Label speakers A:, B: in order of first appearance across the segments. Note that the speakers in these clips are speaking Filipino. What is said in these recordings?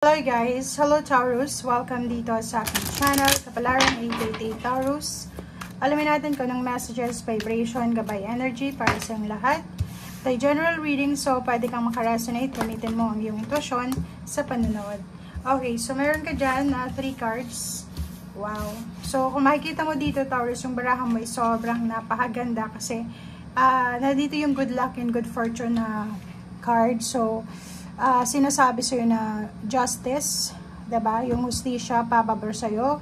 A: Hello guys! Hello Taurus! Welcome dito sa aking channel, Kapalaran 888 Taurus. Alamin natin kung anong messages, vibration, gabay energy para sa iyong lahat. Ito'y general reading, so pwede kang makaresonate, gamitin mo ang iyong intuition sa panonood. Okay, so meron ka dyan na 3 cards. Wow! So kung makikita mo dito Taurus, yung barahan mo ay sobrang napakaganda kasi nandito yung good luck and good fortune na card. So sinasabi sa'yo na justice, diba? Yung justisya, pababor sa'yo.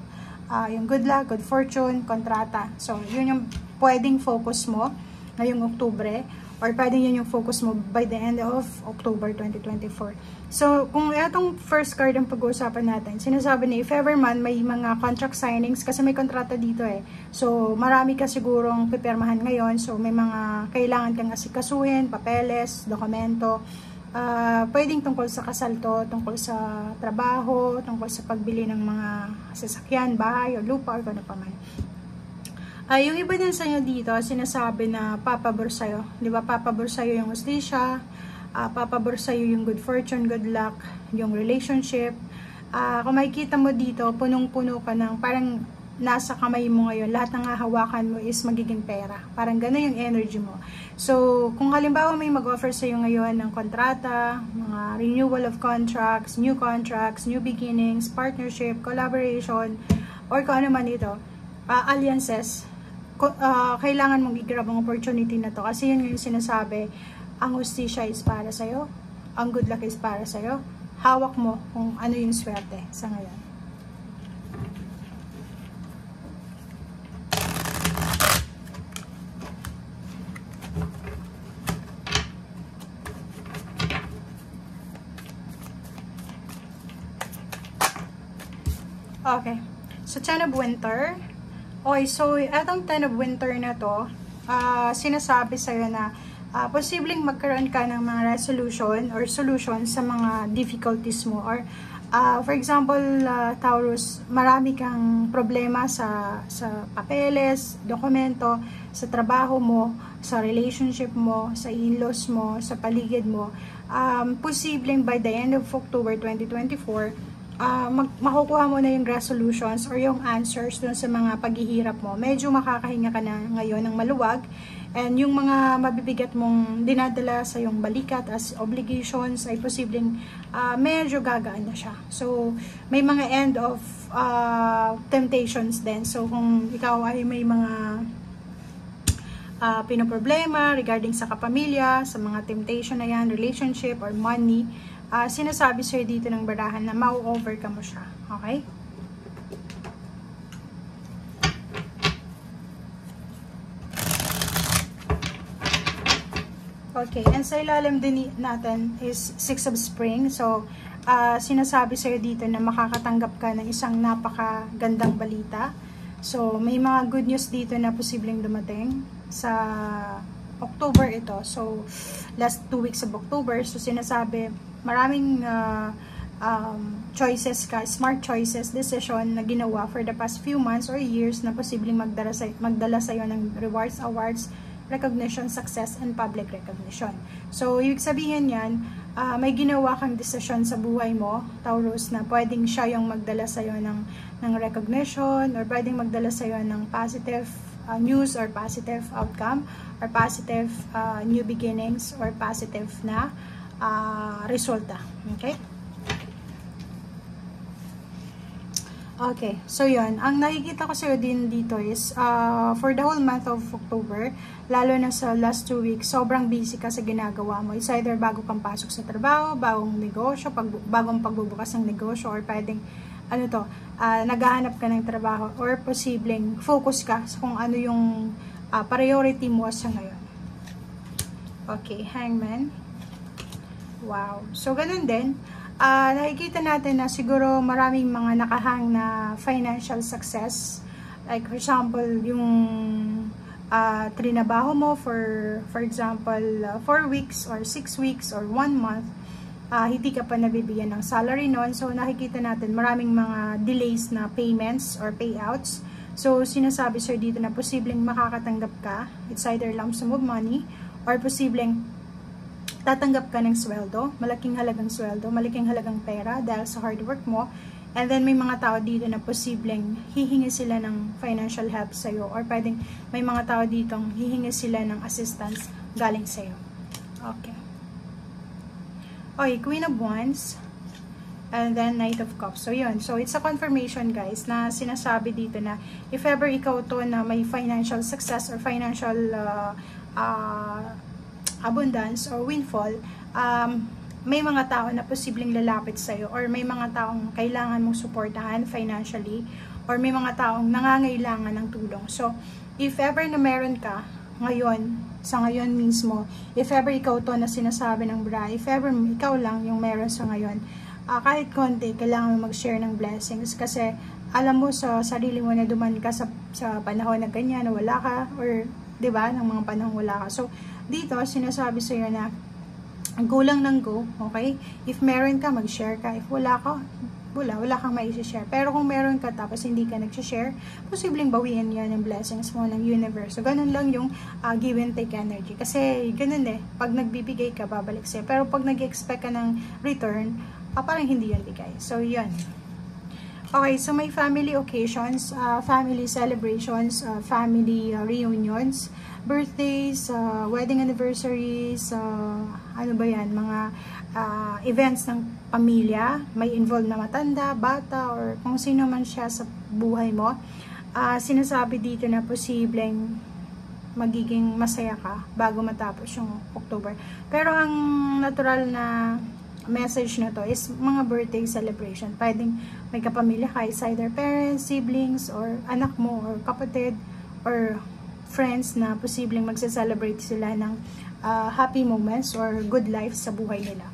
A: Yung good luck, good fortune, kontrata. So, yun yung pwedeng focus mo ngayong Oktubre. Or pwedeng yun yung focus mo by the end of October 2024. So, kung itong first card ang pag-uusapan natin, sinasabi na if ever man may mga contract signings, kasi may kontrata dito eh. So, marami ka sigurong pipirmahan ngayon. So, may mga kailangan kang asikasuhin, papeles, dokumento. Pwedeng tungkol sa kasal to, tungkol sa trabaho, tungkol sa pagbili ng mga sasakyan, bahay, o lupa, o ano pa man. Yung iba din sa inyo dito, sinasabi na papabor sa'yo. Di ba? Papabor sa'yo yung justisya, papabor sa'yo yung good fortune, good luck, yung relationship. Kung makikita mo dito, punong-puno ka ng parang nasa kamay mo ngayon, lahat ng hahawakan mo is magiging pera. Parang gano'n yung energy mo. So, kung halimbawa may mag-offer sa'yo ngayon ng kontrata, mga renewal of contracts, new beginnings, partnership, collaboration, or kung ano man ito, alliances, kailangan mong i-grab ang opportunity na to. Kasi yun yung sinasabi, ang justisya is para sa'yo, ang good luck is para sa'yo. Hawak mo kung ano yung swerte sa ngayon. Okay. So, Ten of Winter. Okay, so, etong Ten of Winter na to, sinasabi sa'yo na posibleng magkaroon ka ng mga resolution or solution sa mga difficulties mo. Or, for example, Taurus, marami kang problema sa papeles, dokumento, sa trabaho mo, sa relationship mo, sa in-laws mo, sa paligid mo. Posibleng by the end of October 2024, makukuha mo na yung resolutions or yung answers dun sa mga paghihirap mo. Medyo makakahinga ka na ngayon ng maluwag, and yung mga mabibigat mong dinadala sa yung balikat as obligations ay posibleng medyo gagaan na siya. So, may mga end of temptations din. So, kung ikaw ay may mga pinoproblema regarding sa kapamilya, sa mga temptation na yan, relationship or money, sinasabi sa'yo dito ng barahan na mau-overcome mo siya. Okay? Okay, and sa ilalim din natin is Six of Spring. So, sinasabi sa'yo dito na makakatanggap ka ng isang napakagandang balita. So, may mga good news dito na posibleng dumating sa October ito. So, last 2 weeks of October. So, sinasabi, maraming choices ka, smart choices, decision na ginawa for the past few months or years na posibleng magdala sa'yo ng rewards, awards, recognition, success, and public recognition. So, ibig sabihin yan, may ginawa kang decision sa buhay mo, Taurus, na pwedeng siya yung magdala sa'yo ng recognition, or pwedeng magdala sa'yo ng positive news or positive outcome, or positive new beginnings, or positive na resulta. Okay? Okay, so yun. Ang nakikita ko sa'yo din dito is, for the whole month of October, lalo na sa last 2 weeks, sobrang busy ka sa ginagawa mo. It's either bago kang pasok sa trabaho, bagong negosyo, bagong pagbubukas ng negosyo, or pwedeng, naghahanap ka ng trabaho, or posibleng focus ka sa kung ano yung priority mo sa ngayon. Okay, Hangman. Wow. So, ganun din. Nakikita natin na siguro maraming mga nakahang na financial success. Like, for example, yung trinabaho mo for example, 4 weeks or 6 weeks or 1 month, hindi ka pa nabibigyan ng salary noon. So, nakikita natin maraming mga delays na payments or payouts. So, sinasabi sir dito na posibleng makakatanggap ka. It's either lump sum of money or posibleng tatanggap ka ng sweldo, malaking halagang sweldo, malaking halagang pera dahil sa hard work mo. And then may mga tao dito na posibleng hihingi sila ng financial help sa'yo, or pwedeng may mga tao dito hihingi sila ng assistance galing sa'yo. Okay. Okay, Queen of Wands, and then Knight of Cups. So yun, so it's a confirmation guys na sinasabi dito na if ever ikaw to na may financial success or financial abundance or windfall, may mga tao na posibleng lalapit sa'yo, or may mga taong kailangan mong suportahan financially, or may mga taong nangangailangan ng tulong. So if ever na meron ka ngayon, sa ngayon mismo, if ever ikaw to na sinasabi ng bra, if ever ikaw lang yung meron sa ngayon, kahit konti, kailangan mo mag-share ng blessings, kasi alam mo sa sarili mo na duman ka sa panahon na ganyan, na wala ka, or 'di ba, ng mga panahon wala ka. So dito sinasabi sa iyo na go lang ng go, okay? If meron ka, mag-share ka. If wala ka, wala kang mai-share. Pero kung meron ka tapos hindi ka nag-share, posibleng bawiin yan yung blessings mo ng universe. So ganun lang yung give and take energy. Kasi ganun pag nagbibigay ka, babalik sa'yo. Pero pag nag-expect ka ng return, parang hindi yan bigay. So yun. Okay, so may family occasions, family celebrations, family reunions, birthdays, wedding anniversaries, ano ba yan, mga events ng pamilya, may involved na matanda, bata, or kung sino man siya sa buhay mo. Sinasabi dito na posibleng magiging masaya ka bago matapos yung October. Pero ang natural na message na to is mga birthday celebration. Pwedeng may kapamilya ka, either parents, siblings, or anak mo, or kapatid, or friends na posibleng magse-celebrate sila ng happy moments or good life sa buhay nila.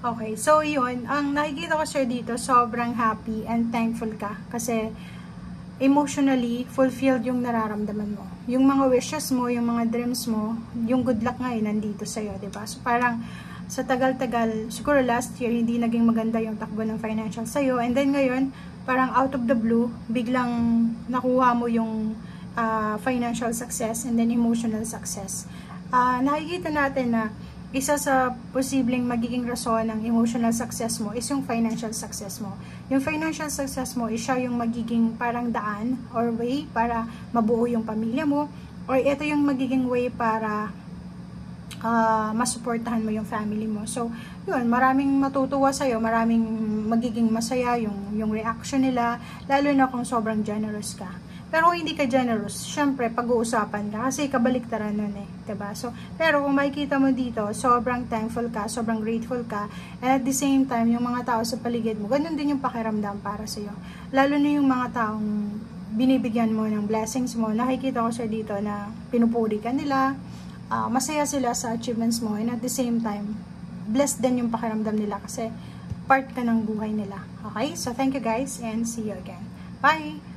A: Okay, so yun, ang nakikita ko sir dito, sobrang happy and thankful ka kasi emotionally fulfilled yung nararamdaman mo. Yung mga wishes mo, yung mga dreams mo, yung good luck nga nandito sa'yo, diba? So parang sa tagal-tagal, siguro last year, hindi naging maganda yung takbo ng financial sa'yo. And then ngayon, parang out of the blue, biglang nakuha mo yung financial success and then emotional success. Nakikita natin na isa sa posibleng magiging rason ng emotional success mo is yung financial success mo. Yung financial success mo is siya yung magiging parang daan or way para mabuo yung pamilya mo, or ito yung magiging way para masuportahan mo yung family mo. So, yun, maraming matutuwa sa'yo, maraming magiging masaya yung reaction nila, lalo na kung sobrang generous ka. Pero kung hindi ka generous, syempre, pag-uusapan ka, kasi kabaliktaran nun diba? So, pero kung makikita mo dito, sobrang thankful ka, sobrang grateful ka, and at the same time, yung mga tao sa paligid mo, ganun din yung pakiramdam para sa'yo. Lalo na yung mga taong binibigyan mo ng blessings mo, nakikita ko siya dito na pinupuri ka nila, masaya sila sa achievements mo, and at the same time, blessed din yung pakiramdam nila kasi part ka ng buhay nila. Okay? So, thank you guys and see you again. Bye!